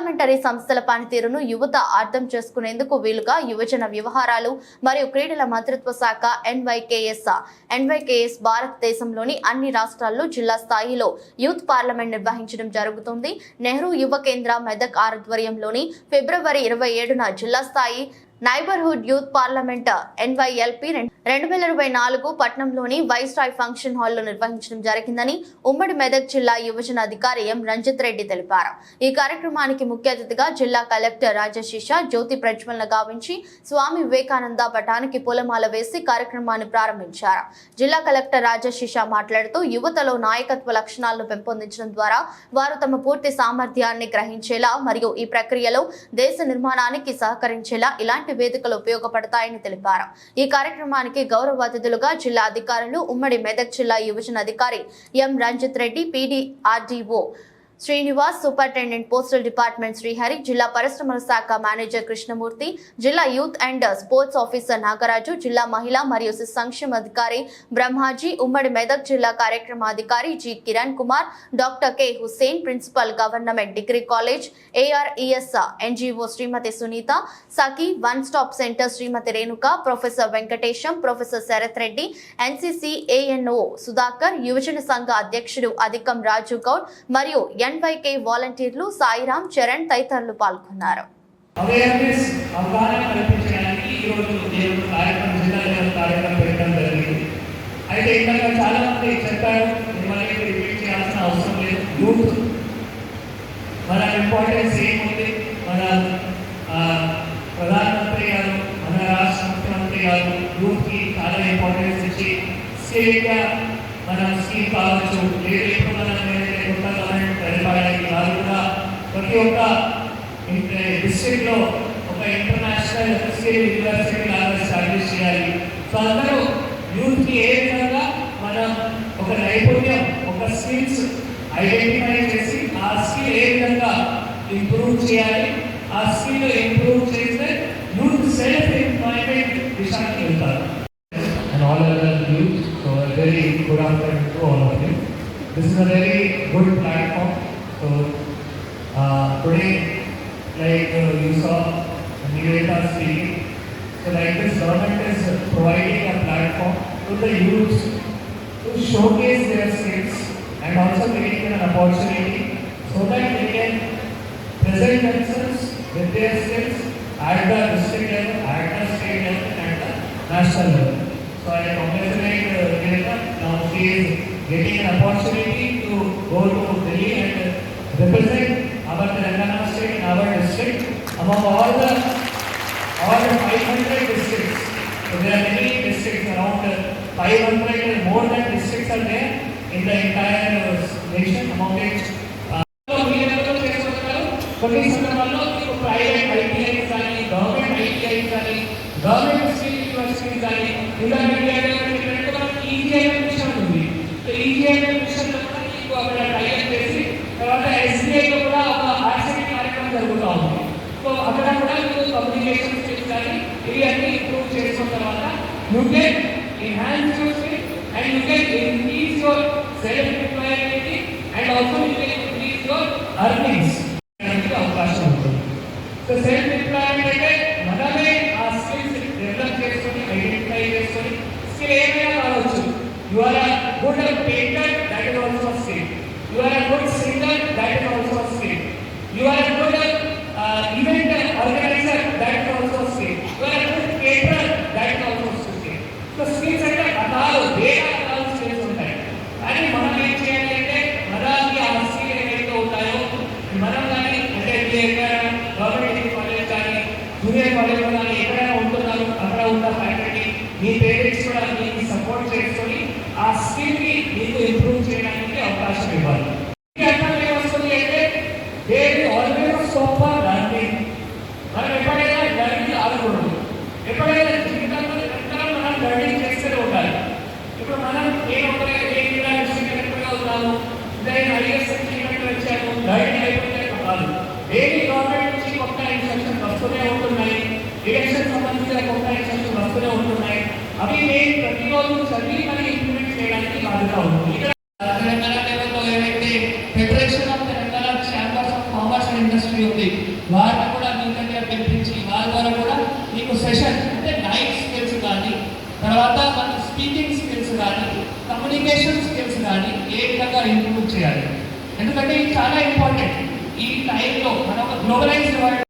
Parliamentary సంస్థల పనితీరును యువత అర్థం చేసుకునేందుకు వీలుగా యువజన వ్యవహారాలు మరియు క్రీడల మంత్రిత్వ శాఖ ఎన్వైకేఎస్ భారతదేశంలోని అన్ని రాష్ట్రాల్లో జిల్లా స్థాయిలో యూత్ పార్లమెంట్ నిర్వహించడం జరుగుతుంది. నెహ్రూ యువ కేంద్ర మెదక్ ఆధ్వర్యంలోని ఫిబ్రవరి 27న జిల్లా స్థాయి నైబర్హుడ్ యూత్ పార్లమెంట్ NYLP 2024 పట్నంలోని వైస్రాయ్ ఫంక్షన్ హాల్లో నిర్వహించడం జరిగిందని ఉమ్మడి మెదక్ జిల్లా యువజన అధికారి ఎం రంజిత్ రెడ్డి తెలిపారు. ఈ కార్యక్రమానికి ముఖ్య అతిథిగా జిల్లా కలెక్టర్ రాజశేష జ్యోతి ప్రజ్వలన గావించి స్వామి వివేకానంద పటానికి పూలమాల వేసి కార్యక్రమాన్ని ప్రారంభించారు. జిల్లా కలెక్టర్ రాజశేష మాట్లాడుతూ యువతలో నాయకత్వ లక్షణాలను పెంపొందించడం ద్వారా వారు తమ పూర్తి సామర్థ్యాన్ని గ్రహించేలా మరియు ఈ ప్రక్రియలో దేశ నిర్మాణానికి సహకరించేలా ఇలాంటి వేదికలు ఉపయోగపడతాయని తెలిపారు. ఈ కార్యక్రమానికి గౌరవ అతిథులుగా జిల్లా అధికారులు ఉమ్మడి మెదక్ జిల్లా యువజన అధికారి M Ranjith Reddy, PDRDO Srinivas, superintendent postal department Srihari, జిల్లా పరిశ్రమల శాఖ మేనేజర్ కృష్ణమూర్తి, జిల్లా youth and sports officer Nagaraju, జిల్లా మహిళా మరియు శిశు సంక్షేమ అధికారి బ్రహ్మాజీ, ఉమ్మడి మెదక్ జిల్లా కార్యక్రమాధికారి G Kiran Kumar, doctor K Hussain, principal government degree college ARES NGO Shrimati Sunitha, Sakhi one stop centre Shrimati Renuka, professor Venkatesham, professor Sharath Reddy, NCC ANO సుధాకర్, యువజన సంఘ అధ్యక్షుడు అధికం రాజు గౌడ్ మరియు NYK వాలంటీర్లు సాయిరాం, చరణ్ తదితరులు పాల్గొన్నారు. ప్రధానమంత్రి గారు, మన రాష్ట్ర ముఖ్యమంత్రి గారు యూత్ కి చాలా ఇంపార్టెన్స్ ఇచ్చి మనం స్కీమ్ కావచ్చు, లేదు మనం కొత్త గవర్నమెంట్ పరిపాలనకి వారు కూడా ప్రతి ఒక్క డిస్ట్రిక్ట్ లో ఒక ఇంటర్నేషనల్ స్కిల్ యూనివర్సిటీ లాగా ఎస్టాబ్లిష్ చేయాలి. సో అందరూ యూత్ కి ఏ విధంగా మనం ఒక నైపుణ్యం, ఒక స్కిల్స్ ఐడెంటిఫై చేసి ఆ స్కిల్ ఏ విధంగా ఇంప్రూవ్ చేయాలి, ఆ స్కిల్ ఇంప్రూవ్ చేస్తే యూత్ సెల్ఫ్ ఎంప్లాయ్మెంట్ దిశకి వెళ్తారు. And all other youth, so a very good afternoon to all of you. This is a very good platform. So today, like you saw Nivedita speaking, so like this government is providing a platform to the youth to showcase their skills and also giving them an opportunity so that they can present themselves with their skills at the district level, at the state level and the national level. So I congratulate Nivedita. Now she is getting an opportunity to go to Delhi and represent our Telangana state in our district among all the 500 districts. So there are many districts, around 500 and more than districts are there in the entire nation, among which కొన్ని సందర్భాల్లో మీకు private ITIs కానీ, government ITIs కానీ, government skill universities కానీ, EGIM ఉంది. So EGIM మిషన్లో కూడా మీకు అక్కడ టైప్ చేసి తర్వాత SBI లో కూడా ఒక ఆర్సిటీ కార్యక్రమం జరుగుతూ ఉంది. సో అక్కడ కూడా మీకు కమ్యూనికేషన్ స్కిల్స్ కానీ ఇవి అన్ని ఇంప్రూవ్ చేసుకున్న తర్వాత you can enhance your skill and you can increase your self employability and also you can increase your earnings అవకాశం ఉంటుంది. సో సెల్ఫ్ ఎంప్లాయ్మెంట్ అంటే మనమే ఆ స్కిల్స్ డెవలప్ చేసుకొని ఐడెంటిఫై చేసుకొని స్కిల్ ఏమైనా కావచ్చు. You are a good painter, that is also skill. You are a good singer, that is also skill. You are a good event organiser, that is also skill. You are a good caterer, that is also skill. So skills అంటే రకాలు, వేల రకాల skills ఉంటాయి. కానీ మనం ఏం చేయాలి అంటే మనకి ఆ స్కిల్ ఏవైతే ఉంటాయో మనం కానీ అంటే గవర్నమెంట్ కాలేజ్ కానీ, జూనియర్ కాలేజ్ కానీ ఎక్కడైనా ఉంటున్నారు అక్కడ ఉన్న ఫ్యాకల్టీ, మీ పేరెంట్స్ కూడా మీకు సపోర్ట్ చేసుకొని ఆ స్కిల్ ని మీకు ఇంప్రూవ్ చేయడానికి అవకాశం ఇవ్వాలి. అర్థం ఏమొస్తుంది అంటే there always scope for learning. మనం ఎప్పుడైనా లర్నింగ్ ఆగకూడదు. ఎప్పుడైనా జీవితంలో నిరంతరం మనం లర్నింగ్ చేస్తూనే ఉండాలి. ఇప్పుడు మనం ఉన్నాము, నేను IAS వచ్చాను, లర్నింగ్ అయిపోతే కాదు. డైలీ గవర్నమెంట్ నుంచి కొత్త ఇన్స్ట్రక్షన్స్ వస్తూనే ఉంటున్నాయి, ఎలక్షన్ సంబంధించిన కొత్త ఇన్స్ట్రక్షన్స్ వస్తూనే ఉంటున్నాయి. అవి నేను ప్రతిరోజు చదివి మరి ఇంప్లిమెంట్ చేయడానికి బాధ్యత ఉంటుంది. తెలంగాణ లెవెల్లో ఏవైతే federation of Telangana chambers of commerce and industry ఉంది, వారిని కూడా మీ దగ్గర పిలిపించి వారి ద్వారా కూడా మీకు సెషన్ అంటే లైఫ్ స్కిల్స్ కానీ, తర్వాత మన స్పీకింగ్ స్కిల్స్ కానీ, కమ్యూనికేషన్ స్కిల్స్ కానీ ఏ విధంగా ఇంప్రూవ్ చేయాలి. ఎందుకంటే ఇది చాలా ఇంపార్టెంట్. ఈ టైంలో మనం గ్లోబలైజ్డ్ వరల్డ్